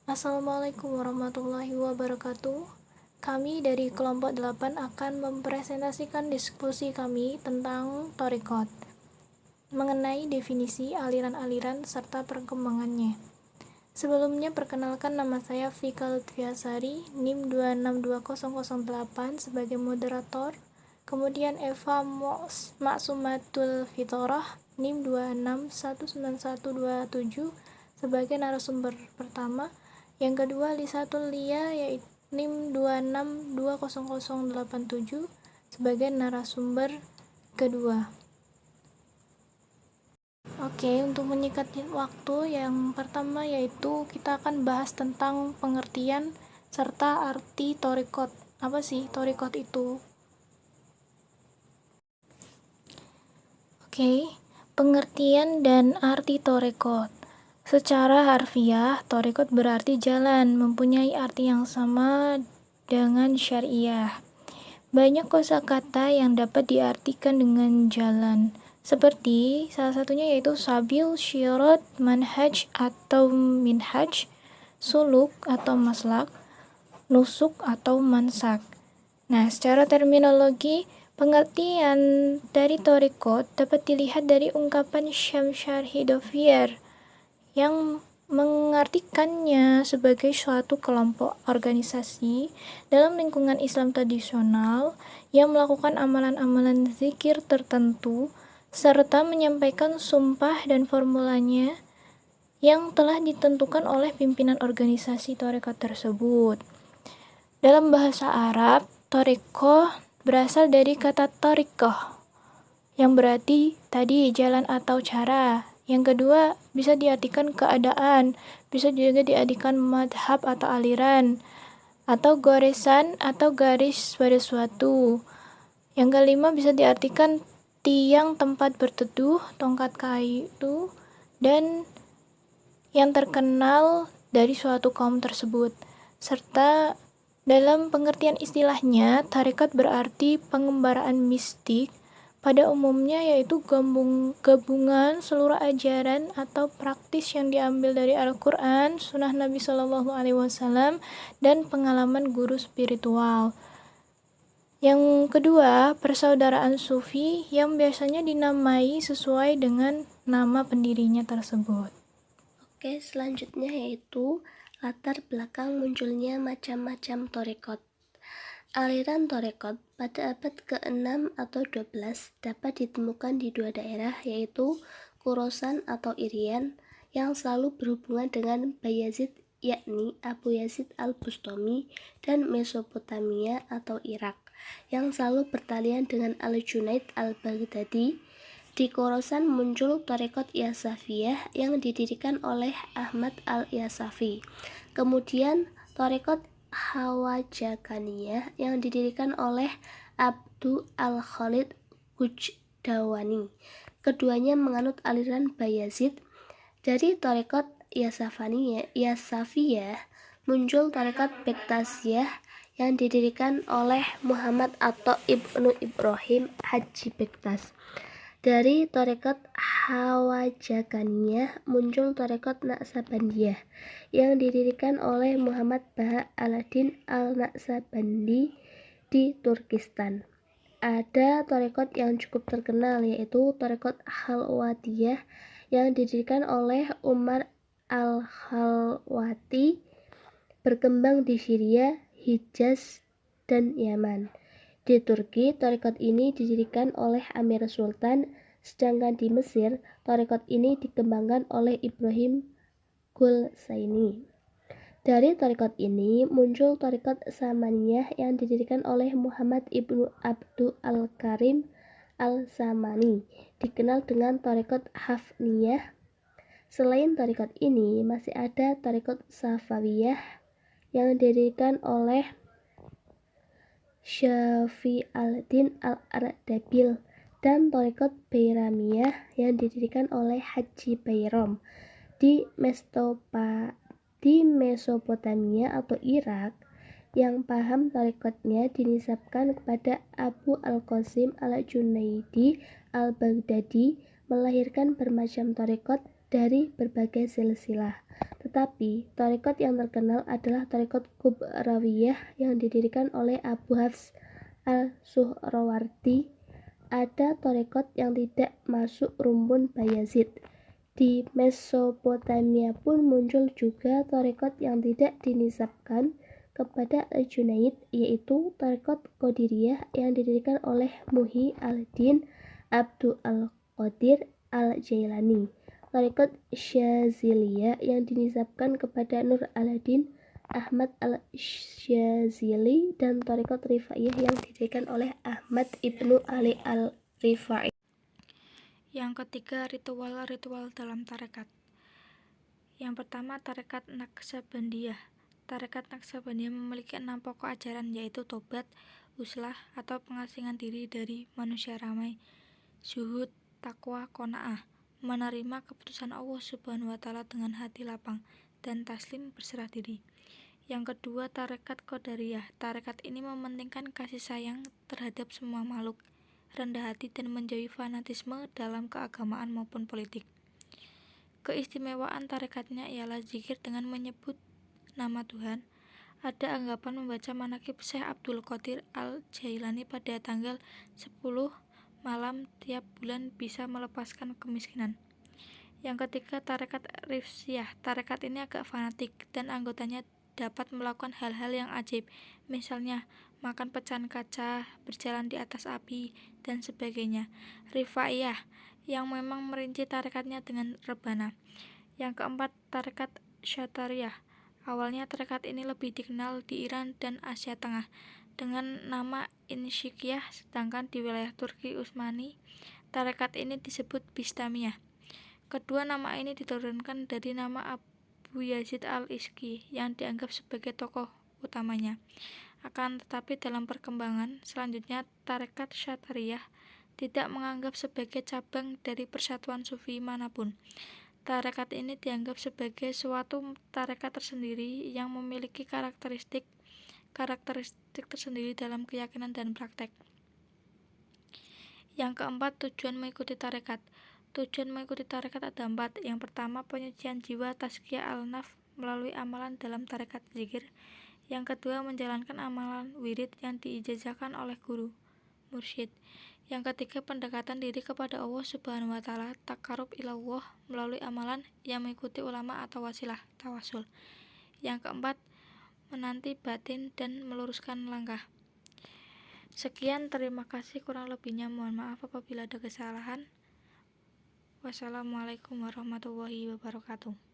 Assalamualaikum warahmatullahi wabarakatuh. Kami dari kelompok 8 akan mempresentasikan diskusi kami tentang thariqat, mengenai definisi aliran-aliran serta perkembangannya. Sebelumnya perkenalkan, nama saya Vika Lutfiasari, NIM 262008 sebagai moderator. Kemudian Eva Maksumatul Fitorah, NIM 26191127 sebagai narasumber pertama. Yang kedua Lisatul Lia, yaitu NIM 26200087 sebagai narasumber kedua. Oke, untuk menyingkat waktu, yang pertama yaitu kita akan bahas tentang pengertian serta arti thariqat. Apa sih thariqat itu? Oke, pengertian dan arti thariqat. Secara harfiah, thariqat berarti jalan, mempunyai arti yang sama dengan syariah. Banyak kosakata yang dapat diartikan dengan jalan, seperti salah satunya yaitu sabil, syirat, manhaj atau minhaj, suluk atau maslak, nusuk atau mansak. Nah, secara terminologi, pengertian dari thariqat dapat dilihat dari ungkapan Syamshar Hidovier yang mengartikannya sebagai suatu kelompok organisasi dalam lingkungan Islam tradisional yang melakukan amalan-amalan zikir tertentu serta menyampaikan sumpah dan formulanya yang telah ditentukan oleh pimpinan organisasi thariqat tersebut. Dalam bahasa Arab, thariqah berasal dari kata thariqah yang berarti tadi jalan atau cara. Yang kedua, bisa diartikan keadaan, bisa juga diartikan madhab atau aliran, atau goresan atau garis pada suatu. Yang kelima, bisa diartikan tiang tempat berteduh, tongkat kayu, dan yang terkenal dari suatu kaum tersebut. Serta dalam pengertian istilahnya, thariqat berarti pengembaraan mistik pada umumnya, yaitu gabungan seluruh ajaran atau praktis yang diambil dari Al-Quran, Sunnah Nabi SAW, dan pengalaman guru spiritual. Yang kedua, persaudaraan sufi yang biasanya dinamai sesuai dengan nama pendirinya tersebut. Oke, selanjutnya yaitu latar belakang munculnya macam-macam thariqat. Aliran thariqat pada abad ke-6 atau 12 dapat ditemukan di dua daerah, yaitu Khorasan atau Irian yang selalu berhubungan dengan Bayazid, yakni Abu Yazid al-Bustami, dan Mesopotamia atau Irak yang selalu bertalian dengan Al-Junaid al-Baghdadi. Di Khorasan muncul thariqat Yasafiyah yang didirikan oleh Ahmad al-Yasafi. Kemudian thariqat Hawajakaniyah yang didirikan oleh Abdu al-Khalid Gujdawani. Keduanya menganut aliran Bayazid. Dari thariqat Yasafiyah muncul thariqat Bektasiyah yang didirikan oleh Muhammad atau Ibnu Ibrahim Haji Bektas. Dari thariqat Hawajakaniyah muncul thariqat Naksabandiyah yang didirikan oleh Muhammad Baha Aladdin al-Naksabandi di Turkistan. Ada thariqat yang cukup terkenal, yaitu thariqat Khalwatiyah yang didirikan oleh Umar al-Khalwati, berkembang di Syria, Hijaz, dan Yaman. Di Turki, thariqat ini didirikan oleh Amir Sultan, sedangkan di Mesir, thariqat ini dikembangkan oleh Ibrahim Gulsaini. Dari thariqat ini muncul thariqat Samaniyah yang didirikan oleh Muhammad ibnu Abdul al-Karim al-Samani, dikenal dengan thariqat Hafniyah. Selain thariqat ini, masih ada thariqat Safawiyah yang didirikan oleh Syafi al-Din al-Ardabil, dan thariqat Bairamiyah yang didirikan oleh Haji Bairam. Di Mesopotamia atau Irak, yang paham thariqatnya dinisabkan kepada Abu al-Qasim al-Junaidi al-Baghdadi, melahirkan bermacam thariqat dari berbagai silsilah. Tetapi, tarekat yang terkenal adalah tarekat Kubrawiyah yang didirikan oleh Abu Hafs al-Suhrawardi. Ada tarekat yang tidak masuk rumpun Bayazid. Di Mesopotamia pun muncul juga tarekat yang tidak dinisabkan kepada Al-Junaid, yaitu tarekat Qadiriyah yang didirikan oleh Muhyi al-Din Abdul Qadir al-Jailani, tarekat Syaziliyah yang dinisabkan kepada Nur al-Din Ahmad al-Syazili, dan tarekat Rifaiyah yang didirikan oleh Ahmad ibnu Ali al-Rifai. Yang ketiga, ritual-ritual dalam tarekat. Yang pertama, tarekat Naqsabandiyah. Tarekat Naqsabandiyah memiliki 6 pokok ajaran, yaitu tobat, uslah atau pengasingan diri dari manusia ramai, zuhud, takwa, qanaah, menerima keputusan Allah Subhanahu wa Ta'ala dengan hati lapang, dan taslim berserah diri. Yang kedua, tarekat Qadariyah. Tarekat ini mementingkan kasih sayang terhadap semua makhluk, rendah hati, dan menjauhi fanatisme dalam keagamaan maupun politik. Keistimewaan tarekatnya ialah zikir dengan menyebut nama Tuhan. Ada anggapan membaca manaqib Syekh Abdul Qadir al-Jailani pada tanggal 10 malam tiap bulan bisa melepaskan kemiskinan. Yang ketiga, tarekat Rifsiyah. Tarekat ini agak fanatik dan anggotanya dapat melakukan hal-hal yang ajaib, misalnya makan pecahan kaca, berjalan di atas api, dan sebagainya. Rifaiyah, yang memang merinci tarekatnya dengan rebana. Yang keempat, tarekat Syatariyah. Awalnya tarekat ini lebih dikenal di Iran dan Asia Tengah dengan nama Insyikiyah, sedangkan di wilayah Turki Utsmani tarekat ini disebut Bistamiyah. Kedua nama ini diturunkan dari nama Abu Yazid al-Iski yang dianggap sebagai tokoh utamanya. Akan tetapi dalam perkembangan selanjutnya, tarekat Syatariyah tidak menganggap sebagai cabang dari persatuan sufi manapun. Tarekat ini dianggap sebagai suatu tarekat tersendiri yang memiliki karakteristik tersendiri dalam keyakinan dan praktek. Yang keempat, tujuan mengikuti tarekat. Tujuan mengikuti tarekat ada 4. Yang pertama, penyucian jiwa tazkiyah al-nafs melalui amalan dalam tarekat zikir. Yang kedua, menjalankan amalan wirid yang diijazahkan oleh guru mursyid. Yang ketiga, pendekatan diri kepada Allah Subhanahu wa Ta'ala, takarub ilallah melalui amalan yang mengikuti ulama atau wasilah tawasul. Yang keempat, menanti batin dan meluruskan langkah. Sekian, terima kasih, kurang lebihnya mohon maaf apabila ada kesalahan. Wassalamualaikum warahmatullahi wabarakatuh.